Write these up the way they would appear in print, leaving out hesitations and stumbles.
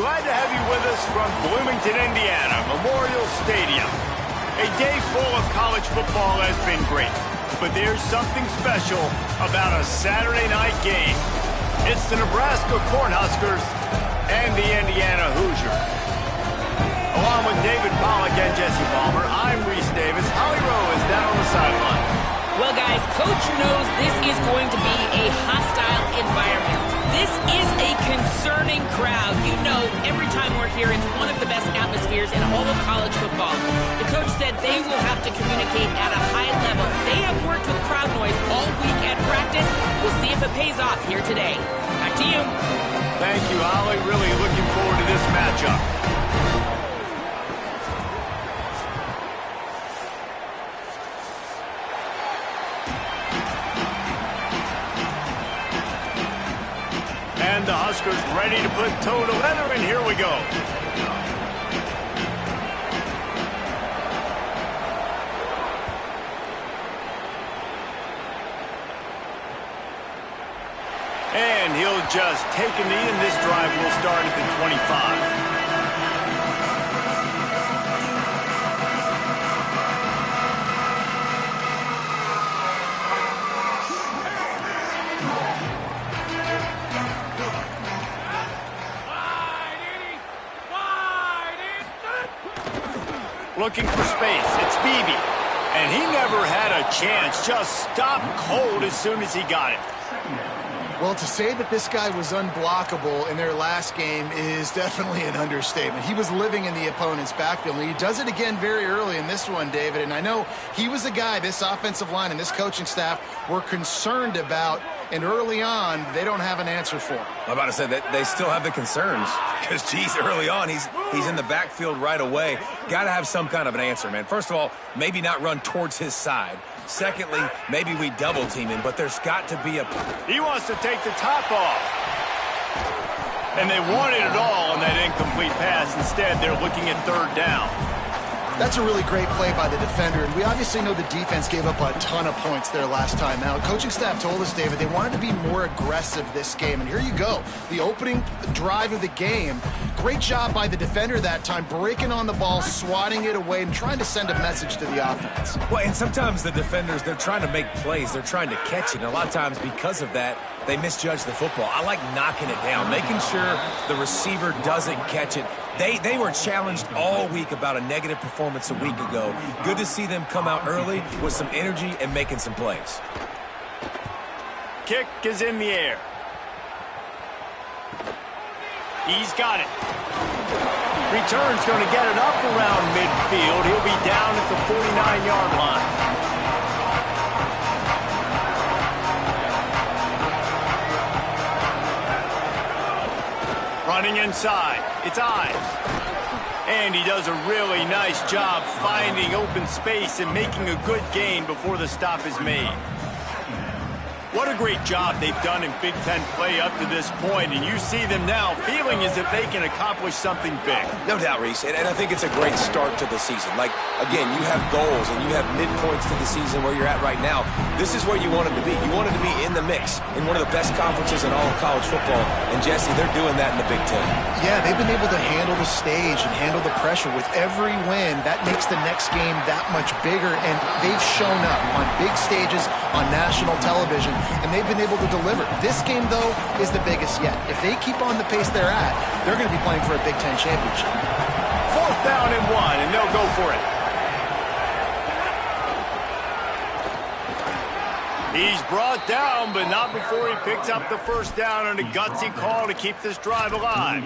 glad to have you with us from Bloomington, Indiana, Memorial Stadium. A day full of college football has been great, but there's something special about a Saturday night game. It's the Nebraska Cornhuskers and the Indiana Hoosiers. Along with David Pollack and Jesse Palmer, I'm Reese Davis. Holly Rowe is down on the sideline. Well, guys, Coach knows this is going to be a hostile environment. This is a concerning crowd. You know, every time we're here, it's one of the best atmospheres in all of college football. The coach said they will have to communicate at a high level. They have worked with crowd noise all week at practice. We'll see if it pays off here today. Back to you. Thank you, Holly. Really looking forward to this matchup. And the Huskers ready to put toe to leather, and here we go. And he'll just take a knee, and this drive will start at the 25. Looking for space. It's Beebe. And he never had a chance. Just stopped cold as soon as he got it. Well, to say that this guy was unblockable in their last game is definitely an understatement. He was living in the opponent's backfield, and he does it again very early in this one, David. And I know he was a guy this offensive line and this coaching staff were concerned about, and early on, they don't have an answer for him. I'm about to say that they still have the concerns because, geez, early on, he's in the backfield right away. Got to have some kind of an answer, man. First of all, maybe not run towards his side. Secondly, maybe we double team him, but there's got to be a... He wants to take the top off. And they wanted it all on that incomplete pass. Instead, they're looking at third down. That's a really great play by the defender, and we obviously know the defense gave up a ton of points there last time. Now, the coaching staff told us, David, they wanted to be more aggressive this game, and here you go. The opening drive of the game, great job by the defender that time, breaking on the ball, swatting it away, and trying to send a message to the offense. Well, and sometimes the defenders, they're trying to make plays. They're trying to catch it, and a lot of times because of that, they misjudge the football. I like knocking it down, making sure the receiver doesn't catch it. They were challenged all week about a negative performance a week ago. Good to see them come out early with some energy and making some plays. Kick is in the air. He's got it. Return's going to get it up around midfield. He'll be down at the 49-yard line. Running inside, it's Ives. And he does a really nice job finding open space and making a good gain before the stop is made. What a great job they've done in Big Ten play up to this point, and you see them now feeling as if they can accomplish something big. No doubt, Reese, and I think it's a great start to the season. Like, again, you have goals and you have midpoints to the season where you're at right now. This is where you want them to be. You want them to be in the mix in one of the best conferences in all of college football, and Jesse, they're doing that in the Big Ten. Yeah, they've been able to handle the stage and handle the pressure. With every win, that makes the next game that much bigger, and they've shown up on big stages on national television, and they've been able to deliver. This game, though, is the biggest yet. If they keep on the pace they're at, they're going to be playing for a Big Ten championship. 4th down and 1, and they'll go for it. He's brought down, but not before he picks up the first down on a gutsy call to keep this drive alive.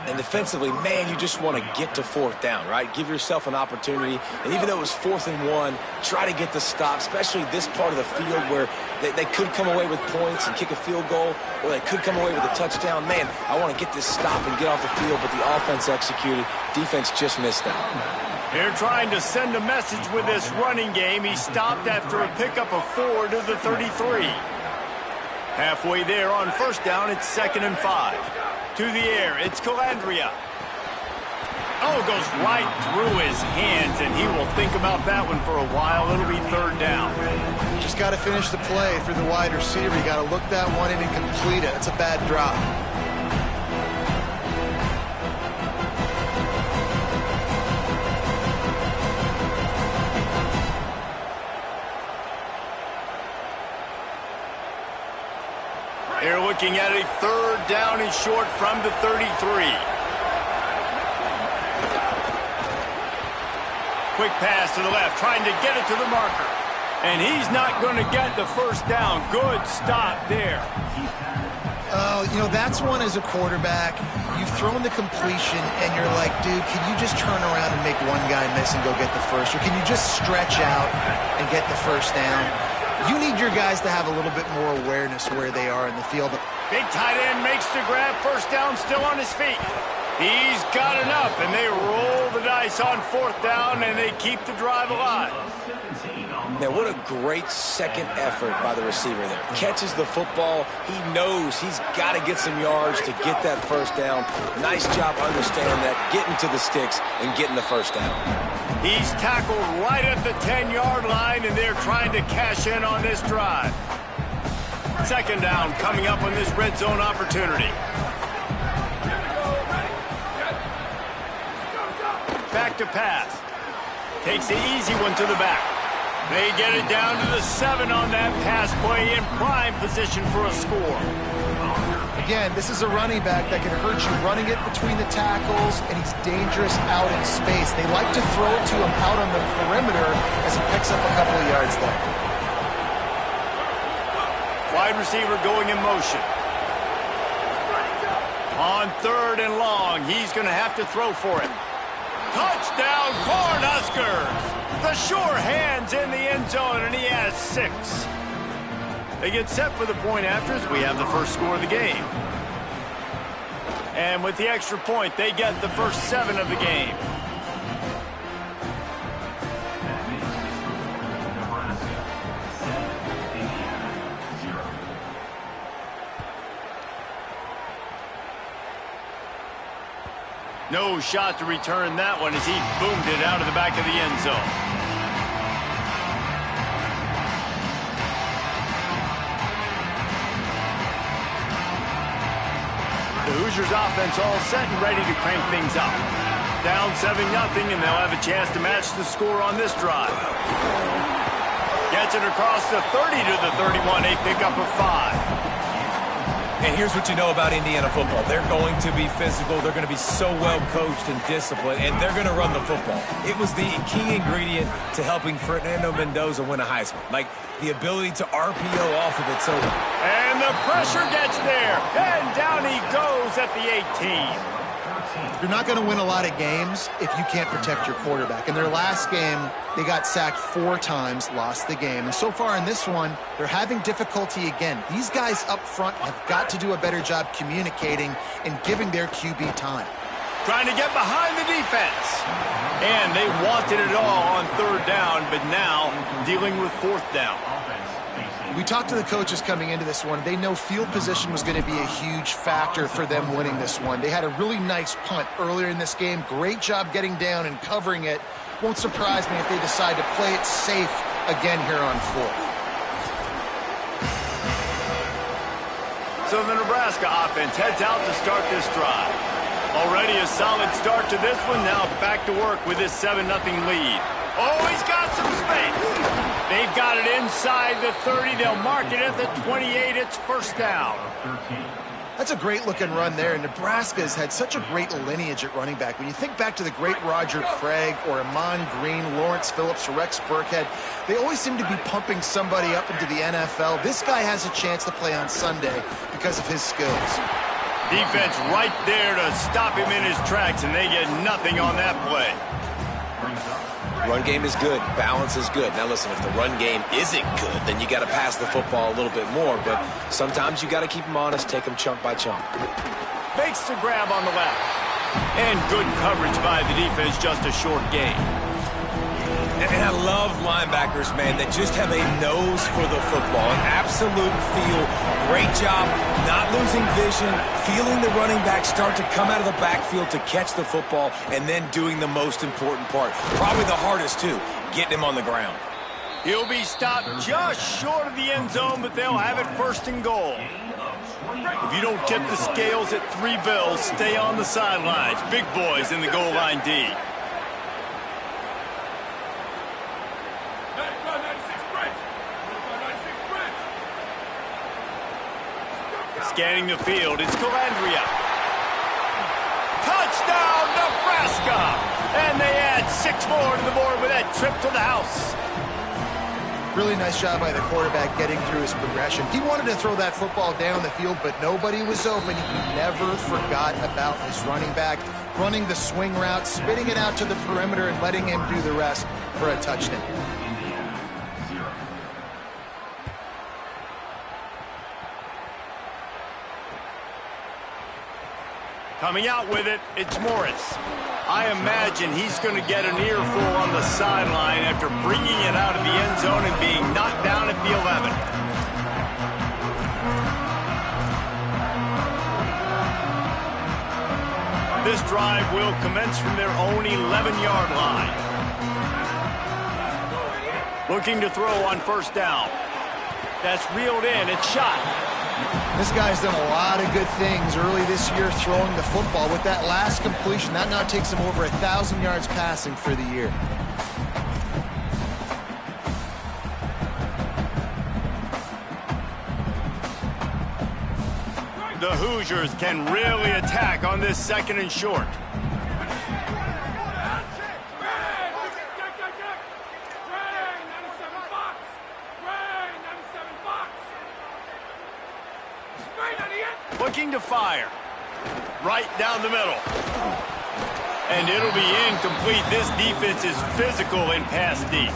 And defensively, man, you just want to get to 4th down, right? Give yourself an opportunity. And even though it was 4th and 1, try to get the stop, especially this part of the field where they could come away with points and kick a field goal, or they could come away with a touchdown. Man, I want to get this stop and get off the field, but the offense executed. Defense just missed out. They're trying to send a message with this running game. He stopped after a pickup of 4 to the 33. Halfway there on first down, it's 2nd and 5. To the air, it's Calandria. Oh, it goes right through his hands, and he will think about that one for a while. It'll be 3rd down. Just got to finish the play for the wide receiver. You got to look that one in and complete it. It's a bad drop. They're looking at a 3rd down and short from the 33. Quick pass to the left, trying to get it to the marker. And he's not going to get the first down. Good stop there. Oh, you know, that's one as a quarterback. You've thrown the completion, and you're like, dude, can you just turn around and make one guy miss and go get the first? Or can you just stretch out and get the first down? You need your guys to have a little bit more awareness where they are in the field. Big tight end makes the grab. First down, still on his feet. He's got enough, and they roll the dice on 4th down, and they keep the drive alive. Now, what a great second effort by the receiver there. Catches the football. He knows he's got to get some yards to get that first down. Nice job understanding that, getting to the sticks and getting the first down. He's tackled right at the 10-yard line, and they're trying to cash in on this drive. 2nd down coming up on this red zone opportunity. Back to pass. Takes the easy one to the back. They get it down to the 7 on that pass play, in prime position for a score. Again, this is a running back that can hurt you running it between the tackles, and he's dangerous out in space. They like to throw it to him out on the perimeter as he picks up a couple of yards there. Wide receiver going in motion. On 3rd and long, he's going to have to throw for it. Touchdown, Cornhuskers! The sure hands in the end zone, and he has 6. They get set for the point afters. We have the first score of the game. And with the extra point, they get the first 7 of the game. No shot to return that one as he boomed it out of the back of the end zone. The Hoosiers offense all set and ready to crank things up. Down 7-0, and they'll have a chance to match the score on this drive. Gets it across the 30 to the 31, a pickup of 5. And here's what you know about Indiana football. They're going to be physical. They're going to be so well coached and disciplined, and they're going to run the football. It was the key ingredient to helping Fernando Mendoza win a Heisman. Like the ability to RPO off of it. So, and the pressure gets there, and down he goes at the 18. You're not going to win a lot of games if you can't protect your quarterback. In their last game, they got sacked 4 times, lost the game. And so far in this one, they're having difficulty again. These guys up front have got to do a better job communicating and giving their QB time. Trying to get behind the defense. And they wanted it all on 3rd down, but now dealing with 4th down. We talked to the coaches coming into this one. They know field position was going to be a huge factor for them winning this one. They had a really nice punt earlier in this game. Great job getting down and covering it. Won't surprise me if they decide to play it safe again here on 4th. So the Nebraska offense heads out to start this drive. Already a solid start to this one. Now back to work with this 7-0 lead. Oh, he's got some space. They've got it inside the 30. They'll mark it at the 28. It's first down. That's a great-looking run there. Nebraska's had such a great lineage at running back. When you think back to the great Roger Craig or Amon Green, Lawrence Phillips, or Rex Burkhead, they always seem to be pumping somebody up into the NFL. This guy has a chance to play on Sunday because of his skills. Defense right there to stop him in his tracks, and they get nothing on that play. Run game is good. Balance is good. Now, listen, if the run game isn't good, then you got to pass the football a little bit more. But sometimes you got to keep them honest, take them chunk by chunk. Makes the grab on the left. And good coverage by the defense, just a short gain. And I love linebackers, man, that just have a nose for the football, an absolute feel. Great job not losing vision, feeling the running back start to come out of the backfield to catch the football, and then doing the most important part. Probably the hardest, too, getting him on the ground. He'll be stopped just short of the end zone, but they'll have it first and goal. If you don't tip the scales at 3 bills, stay on the sidelines. Big boys in the goal line D. Scanning the field, it's Calandria. Touchdown, Nebraska! And they add 6 more to the board with that trip to the house. Really nice job by the quarterback getting through his progression. He wanted to throw that football down the field, but nobody was open. He never forgot about his running back, running the swing route, spitting it out to the perimeter, and letting him do the rest for a touchdown. Coming out with it, it's Morris. I imagine he's going to get an earful on the sideline after bringing it out of the end zone and being knocked down at the 11. This drive will commence from their own 11-yard line. Looking to throw on first down. That's reeled in. It's shot. This guy's done a lot of good things early this year throwing the football. With that last completion, that now takes him over 1,000 yards passing for the year. The Hoosiers can really attack on this 2nd and short. Looking to fire. Right down the middle. And it'll be incomplete. This defense is physical in pass deep.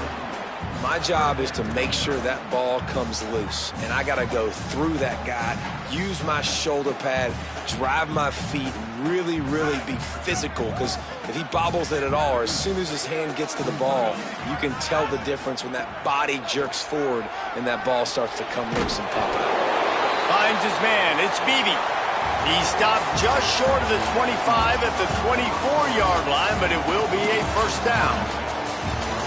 My job is to make sure that ball comes loose. And I got to go through that guy, use my shoulder pad, drive my feet, really, really be physical. Because if he bobbles it at all, or as soon as his hand gets to the ball, you can tell the difference when that body jerks forward and that ball starts to come loose and pop out. Finds his man. It's Beebe. He stopped just short of the 25 at the 24-yard line, but it will be a first down.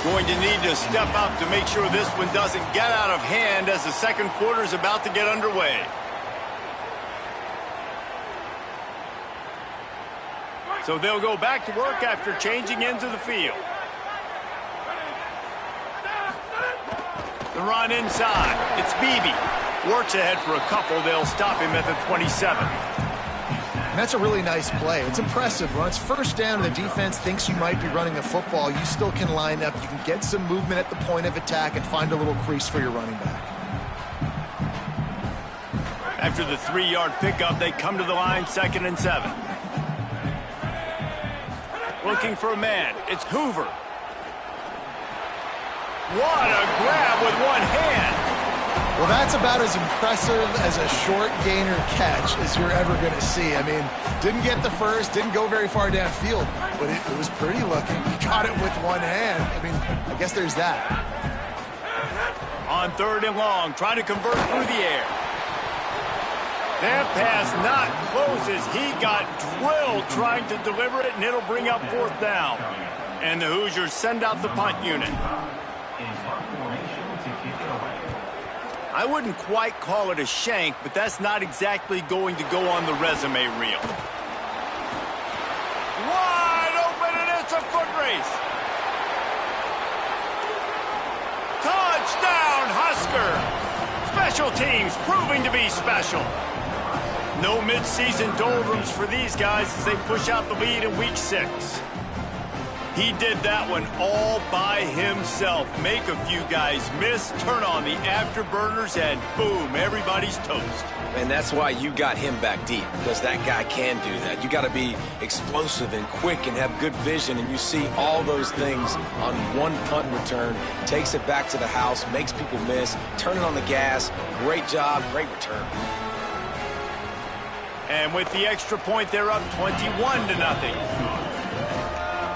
Going to need to step up to make sure this one doesn't get out of hand as the second quarter is about to get underway. So they'll go back to work after changing into the field. The run inside. It's Beebe. Works ahead for a couple. They'll stop him at the 27. And that's a really nice play. It's impressive. When it's first down and the defense thinks you might be running a football, you still can line up. You can get some movement at the point of attack and find a little crease for your running back. After the 3-yard pickup, they come to the line 2nd and 7. Looking for a man. It's Hoover. What a grab with one hand. Well, that's about as impressive as a short gainer catch as you're ever going to see. I mean, didn't get the first, didn't go very far downfield, but it was pretty looking. He got it with one hand. I mean, I guess there's that. On 3rd and long, trying to convert through the air. That pass not close as he got drilled trying to deliver it, and it'll bring up 4th down. And the Hoosiers send out the punt unit. I wouldn't quite call it a shank, but that's not exactly going to go on the resume reel. Wide open, and it's a foot race. Touchdown, Husker! Special teams proving to be special. No midseason doldrums for these guys as they push out the lead in week 6. He did that one all by himself. Make a few guys miss, turn on the afterburners, and boom, everybody's toast. And that's why you got him back deep, because that guy can do that. You got to be explosive and quick and have good vision, and you see all those things on one punt return. Takes it back to the house, makes people miss, turning on the gas. Great job, great return. And with the extra point, they're up 21-0.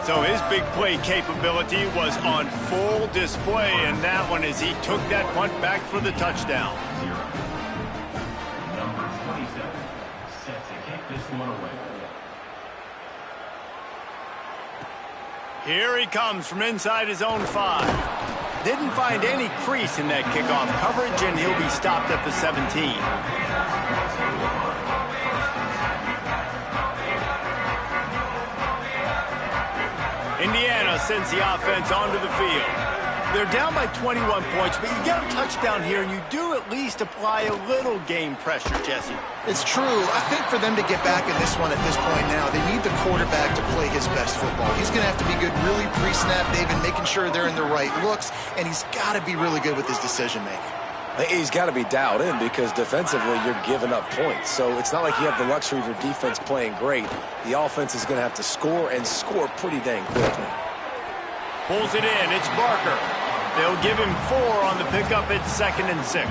So his big play capability was on full display in that one as he took that punt back for the touchdown. Number 27 set to kick this one away. Here he comes from inside his own 5. Didn't find any crease in that kickoff coverage, and he'll be stopped at the 17. Indiana sends the offense onto the field. They're down by 21 points, but you get a touchdown here, and you do at least apply a little game pressure, Jesse. It's true. I think for them to get back in this one at this point now, they need the quarterback to play his best football. He's going to have to be good really pre-snap, David, making sure they're in the right looks, and he's got to be really good with his decision-making. He's got to be dialed in because defensively you're giving up points. So it's not like you have the luxury of your defense playing great. The offense is going to have to score and score pretty dang quickly. Pulls it in. It's Barker. They'll give him 4 on the pickup at 2nd and 6.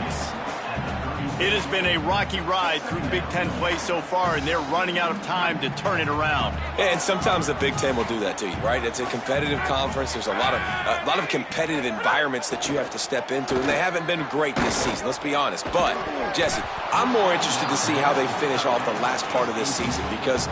It has been a rocky ride through Big Ten play so far, and they're running out of time to turn it around. And sometimes the Big Ten will do that to you, right? It's a competitive conference. There's a lot of competitive environments that you have to step into, and they haven't been great this season, let's be honest. But, Jesse, I'm more interested to see how they finish off the last part of this season because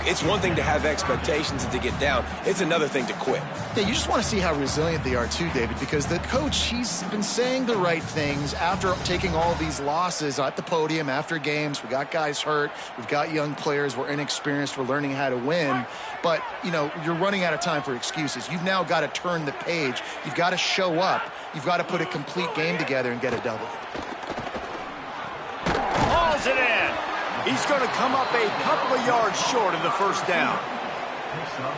it's one thing to have expectations and to get down. It's another thing to quit. Yeah, you just want to see how resilient they are too, David, because the coach, he's been saying the right things after taking all these losses at the podium after games. We got guys hurt. We've got young players. We're inexperienced. We're learning how to win. But, you know, you're running out of time for excuses. You've now got to turn the page. You've got to show up. You've got to put a complete game together and get a double. Hauls it in. He's going to come up a couple of yards short of the first down.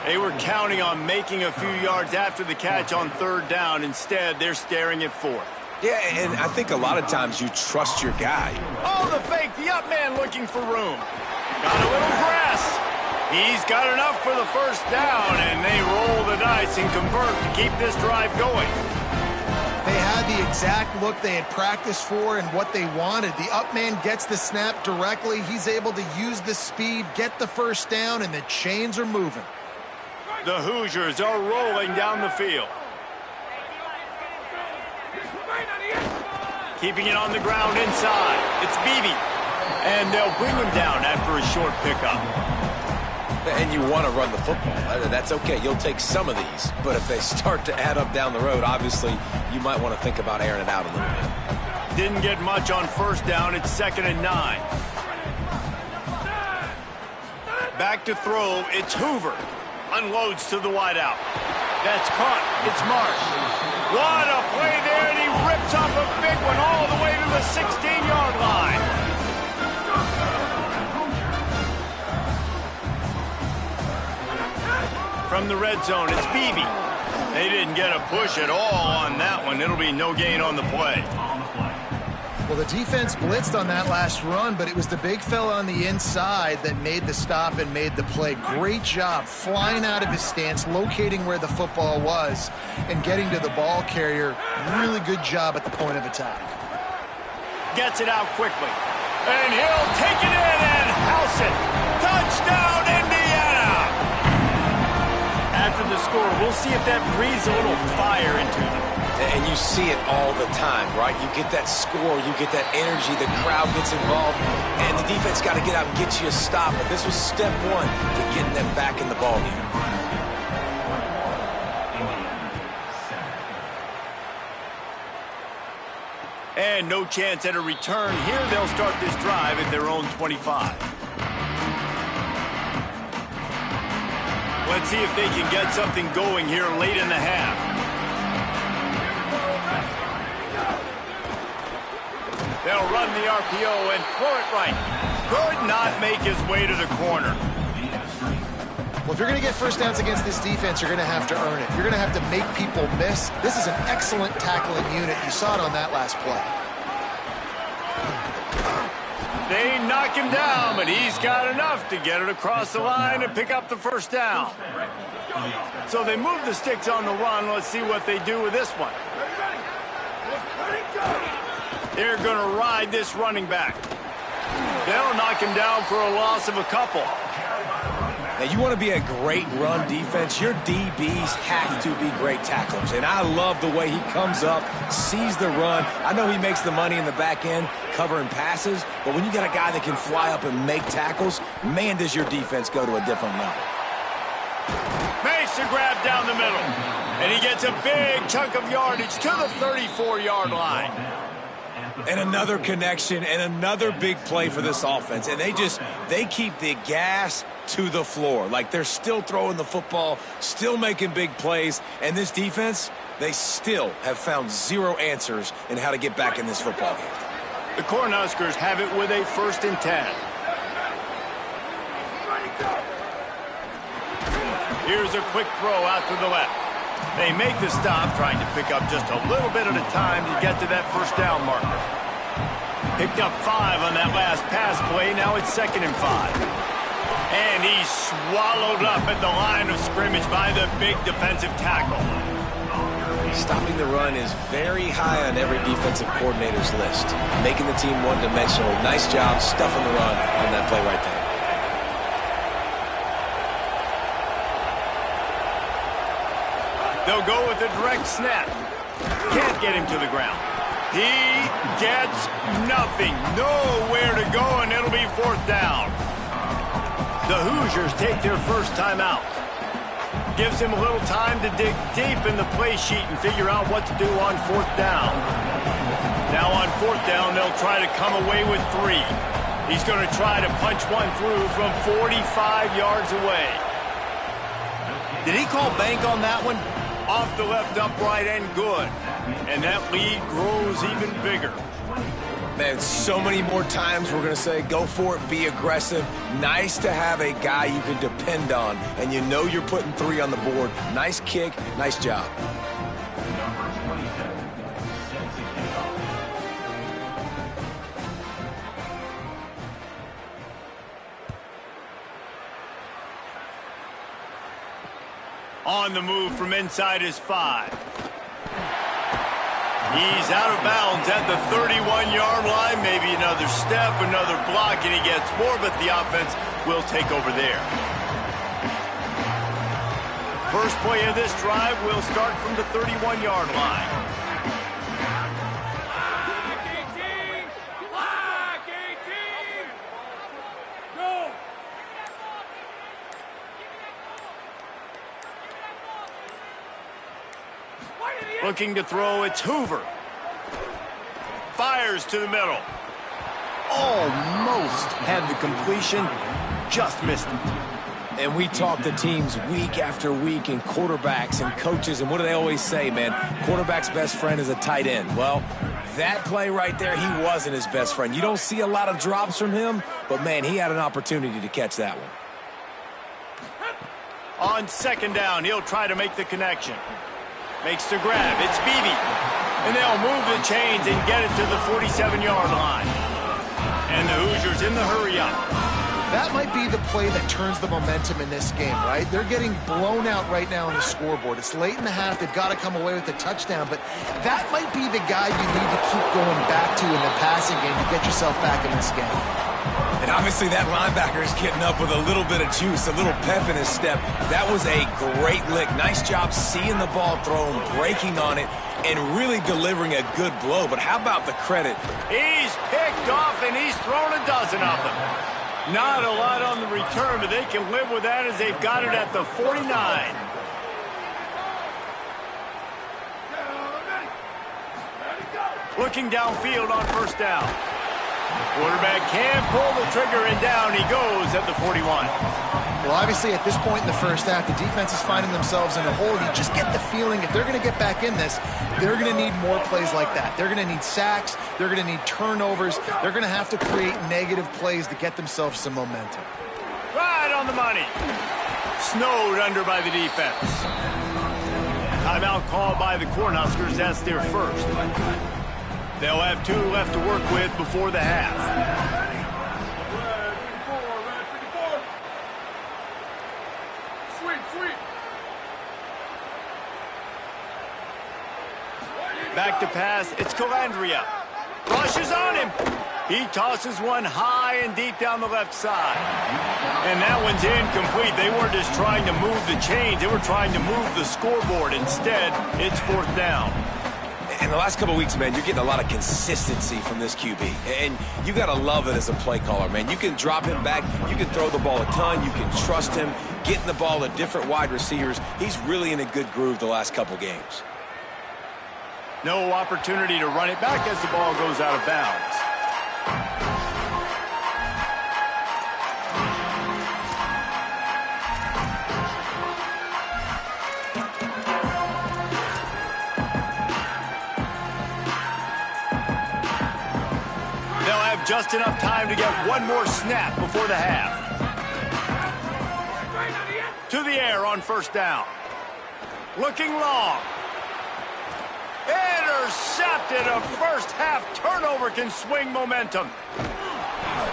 They were counting on making a few yards after the catch on 3rd down. Instead, they're staring at 4th. Yeah, and I think a lot of times you trust your guy. Oh, the fake. The up man looking for room. Got a little grass. He's got enough for the first down, and they roll the dice and convert to keep this drive going. They had the exact look they had practiced for and what they wanted. The up man gets the snap directly. He's able to use the speed, get the first down, and the chains are moving. The Hoosiers are rolling down the field. Keeping it on the ground inside. It's Beebe. And they'll bring him down after a short pickup. And you want to run the football. That's okay. You'll take some of these. But if they start to add up down the road, obviously, you might want to think about airing it out a little bit. Didn't get much on first down. It's 2nd and 9. Back to throw. It's Hoover. Unloads to the wideout. That's caught. It's Marsh. What a play there, and he rips off a big one all the way to the 16-yard line. From the red zone, it's Beebe. They didn't get a push at all on that one. It'll be no gain on the play. Well, the defense blitzed on that last run, but it was the big fella on the inside that made the stop and made the play. Great job flying out of his stance, locating where the football was, and getting to the ball carrier. Really good job at the point of attack. Gets it out quickly. And he'll take it in and house it. Touchdown, Indiana! After the score, we'll see if that breathes a little fire into them. And you see it all the time, right? You get that score, you get that energy, the crowd gets involved, and the defense got to get out and get you a stop. But this was step 1 to getting them back in the ballgame. And no chance at a return. Here they'll start this drive at their own 25. Let's see if they can get something going here late in the half. They'll run the RPO and throw it right. Could not make his way to the corner. Well, if you're going to get first downs against this defense, you're going to have to earn it. You're going to have to make people miss. This is an excellent tackling unit. You saw it on that last play. They knock him down, but he's got enough to get it across the line and pick up the first down. So they move the sticks on the run. Let's see what they do with this one. They're going to ride this running back. They'll knock him down for a loss of a couple. Now, you want to be a great run defense, your DBs have to be great tacklers. And I love the way he comes up, sees the run. I know he makes the money in the back end covering passes, but when you got a guy that can fly up and make tackles, man, does your defense go to a different level. Makes a grab down the middle. And he gets a big chunk of yardage to the 34-yard line. And another connection and another big play for this offense. And they keep the gas to the floor. Like they're still throwing the football, still making big plays. And this defense, they still have found zero answers in how to get back in this football game. The Cornhuskers have it with a 1st and 10. Here's a quick throw out to the left. They make the stop, trying to pick up just a little bit at a time to get to that 1st down marker. Picked up 5 on that last pass play. Now it's 2nd and 5. And he's swallowed up at the line of scrimmage by the big defensive tackle. Stopping the run is very high on every defensive coordinator's list. Making the team one-dimensional. Nice job stuffing the run on that play right there. They'll go with a direct snap. Can't get him to the ground. He gets nothing. Nowhere to go, and it'll be 4th down. The Hoosiers take their first time out. Gives him a little time to dig deep in the play sheet and figure out what to do on 4th down. Now on 4th down, they'll try to come away with 3. He's going to try to punch one through from 45 yards away. Did he call bank on that one? Off the left upright and good. And that lead grows even bigger. Man, so many more times we're going to say, go for it, be aggressive. Nice to have a guy you can depend on, and you know you're putting 3 on the board. Nice kick, nice job. On the move from inside his 5. He's out of bounds at the 31-yard line. Maybe another step, another block, and he gets more, but the offense will take over there. First play of this drive will start from the 31-yard line. Looking to throw, it's Hoover. Fires to the middle. Almost had the completion, just missed it. And we talk to teams week after week and quarterbacks and coaches, and what do they always say, man? Quarterback's best friend is a tight end. Well, that play right there, he wasn't his best friend. You don't see a lot of drops from him, but, man, he had an opportunity to catch that one. On 2nd down, he'll try to make the connection. Makes the grab. It's Beebe. And they'll move the chains and get it to the 47-yard line. And the Hoosiers in the hurry up. That might be the play that turns the momentum in this game, right? They're getting blown out right now on the scoreboard. It's late in the half. They've got to come away with a touchdown. But that might be the guy you need to keep going back to in the passing game to get yourself back in this game. And obviously that linebacker is getting up with a little bit of juice, a little pep in his step. That was a great lick. Nice job seeing the ball thrown, breaking on it, and really delivering a good blow. But how about the credit? He's picked off, and he's thrown a dozen of them. Not a lot on the return, but they can live with that as they've got it at the 49. Looking downfield on 1st down. Quarterback can pull the trigger, and down he goes at the 41. Well, obviously, at this point in the first half, the defense is finding themselves in a hole. You just get the feeling if they're going to get back in this, they're going to need more plays like that. They're going to need sacks. They're going to need turnovers. They're going to have to create negative plays to get themselves some momentum. Right on the money. Snowed under by the defense. Timeout called by the Cornhuskers. That's their first. They'll have 2 left to work with before the half. Back to pass. It's Calandria. Rushes on him. He tosses one high and deep down the left side. And that one's incomplete. They weren't just trying to move the chains. They were trying to move the scoreboard. Instead, it's 4th down. In the last couple of weeks, man, you're getting a lot of consistency from this QB. And you got to love it as a play caller, man. You can drop him back. You can throw the ball a ton. You can trust him, getting the ball to different wide receivers. He's really in a good groove the last couple games. No opportunity to run it back as the ball goes out of bounds. have just enough time to get one more snap before the half. To the air on first down. Looking long. Intercepted. A first half turnover can swing momentum.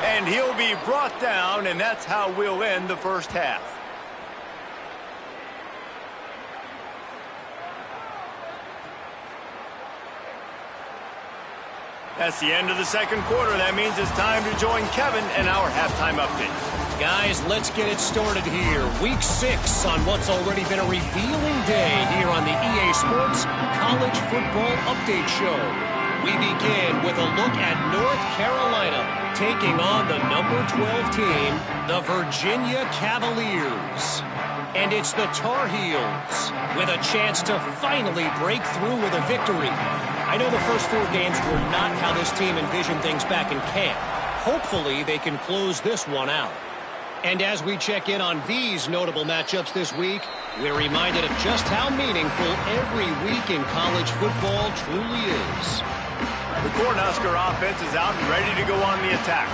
And he'll be brought down, and that's how we'll end the first half. That's the end of the second quarter. That means it's time to join Kevin and our halftime update. Guys, let's get it started here. Week 6 on what's already been a revealing day here on the EA Sports College Football Update Show. We begin with a look at North Carolina taking on the number 12 team, the Virginia Cavaliers. And it's the Tar Heels with a chance to finally break through with a victory. I know the first 4 games were not how this team envisioned things back in camp. Hopefully they can close this one out. And as we check in on these notable matchups this week, we're reminded of just how meaningful every week in college football truly is. The Cornhusker offense is out and ready to go on the attack.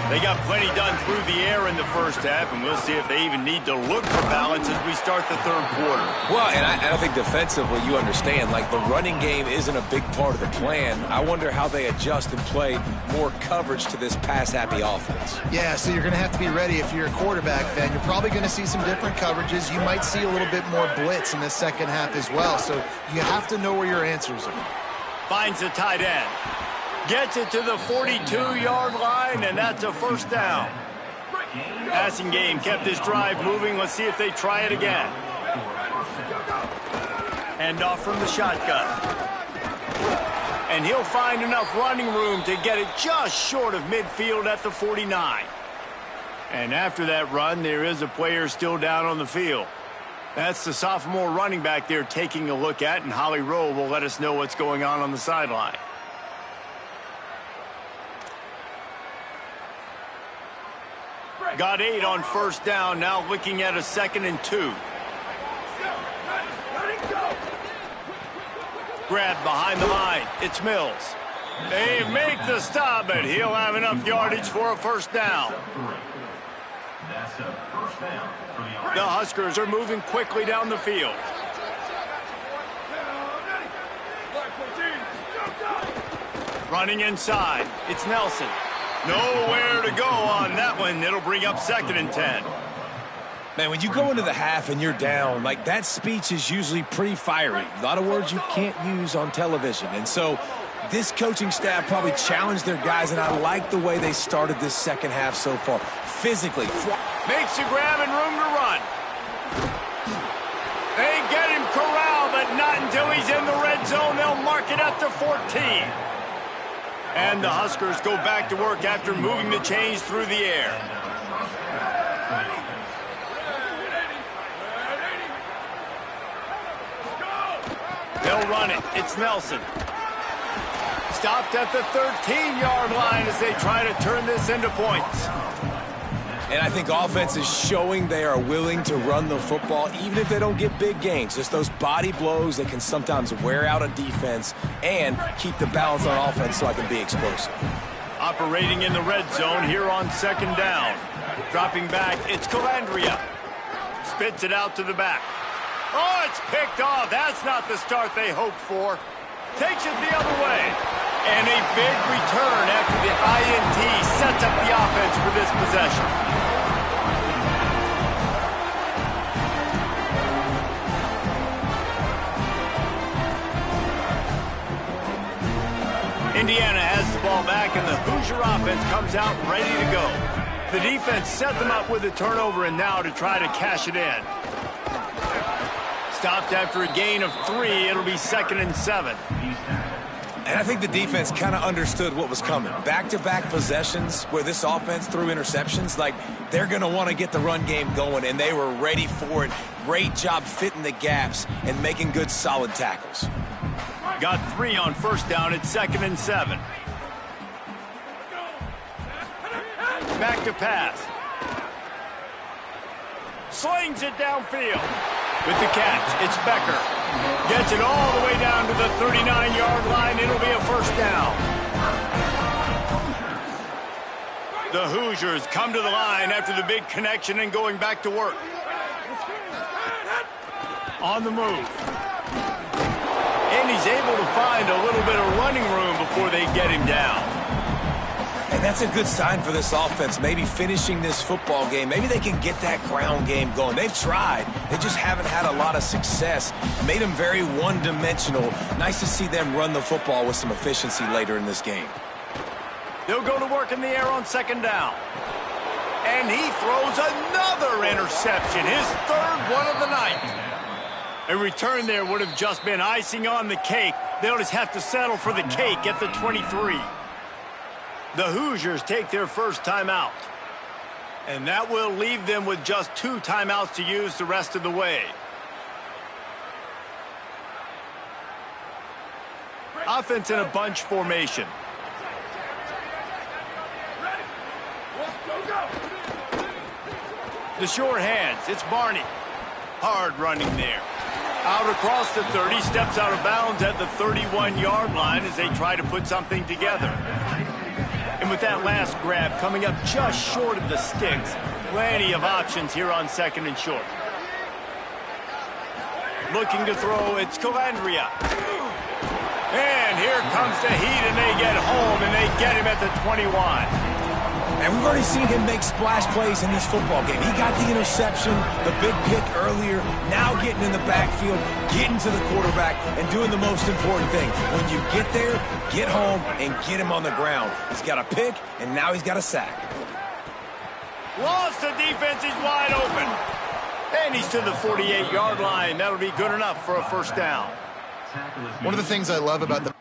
They got plenty done through the air in the first half, and we'll see if they even need to look for balance as we start the third quarter. Well, and I think defensively, you understand, like the running game isn't a big part of the plan. I wonder how they adjust and play more coverage to this pass-happy offense. Yeah, so you're going to have to be ready if you're a quarterback, then. You're probably going to see some different coverages. You might see a little bit more blitz in the second half as well, so you have to know where your answers are. Finds the tight end. Gets it to the 42-yard line, and that's a first down. Passing game kept this drive moving. Let's see if they try it again. Hand off from the shotgun. And he'll find enough running room to get it just short of midfield at the 49. And after that run, there is a player still down on the field. That's the sophomore running back they're taking a look at, and Holly Rowe will let us know what's going on the sideline. Got 8 on first down, now looking at a 2nd and 2. Grab behind the line. It's Mills. They make the stop, but he'll have enough yardage for a first down. That's a first down for the offense. The Huskers are moving quickly down the field. Running inside. It's Nelson. Nowhere to go on that one. It'll bring up 2nd and 10. Man, when you go into the half and you're down, like that speech is usually pretty fiery. A lot of words you can't use on television. And so this coaching staff probably challenged their guys, and I like the way they started this second half so far. Physically. Makes the grab and room to run. They get him corralled, but not until he's in the red zone. They'll mark it at the 14. And the Huskers go back to work after moving the chains through the air. They'll run it. It's Nelson. Stopped at the 13-yard line as they try to turn this into points. And I think offense is showing they are willing to run the football, even if they don't get big gains. Just those body blows that can sometimes wear out a defense and keep the balance on offense so I can be explosive. Operating in the red zone here on 2nd down. Dropping back, it's Calandria. Spits it out to the back. Oh, it's picked off. That's not the start they hoped for. Takes it the other way. And a big return after the INT sets up the offense for this possession. Indiana has the ball back, and the Hoosier offense comes out ready to go. The defense set them up with a turnover, and now to try to cash it in. Stopped after a gain of 3. It'll be 2nd and 7. And I think the defense kind of understood what was coming. Back-to-back possessions where this offense threw interceptions, like they're going to want to get the run game going, and they were ready for it. Great job fitting the gaps and making good, solid tackles. Got 3 on first down at 2nd and 7. Back to pass. Slings it downfield. With the catch, it's Becker. Gets it all the way down to the 39-yard line. It'll be a first down. The Hoosiers come to the line after the big connection and going back to work. On the move. And he's able to find a little bit of running room before they get him down. And that's a good sign for this offense, maybe finishing this football game. Maybe they can get that ground game going. They've tried. They just haven't had a lot of success. Made them very one-dimensional. Nice to see them run the football with some efficiency later in this game. They'll go to work in the air on second down. And he throws another interception, his third one of the night. A return there would have just been icing on the cake. They'll just have to settle for the cake at the 23. The Hoosiers take their first timeout. And that will leave them with just 2 timeouts to use the rest of the way. Offense in a bunch formation. The short hands, it's Barney. Hard running there. Out across the 30, steps out of bounds at the 31-yard line as they try to put something together. And with that last grab coming up just short of the sticks, plenty of options here on second and short. Looking to throw, it's Calandria. And here comes the heat, and they get home, and they get him at the 21. And we've already seen him make splash plays in this football game. He got the interception, the big pick earlier, now getting in the backfield, getting to the quarterback, and doing the most important thing. When you get there, get home, and get him on the ground. He's got a pick, and now he's got a sack. Lost the defense, he's wide open. And he's to the 48-yard line. That'll be good enough for a first down. One of the things I love about the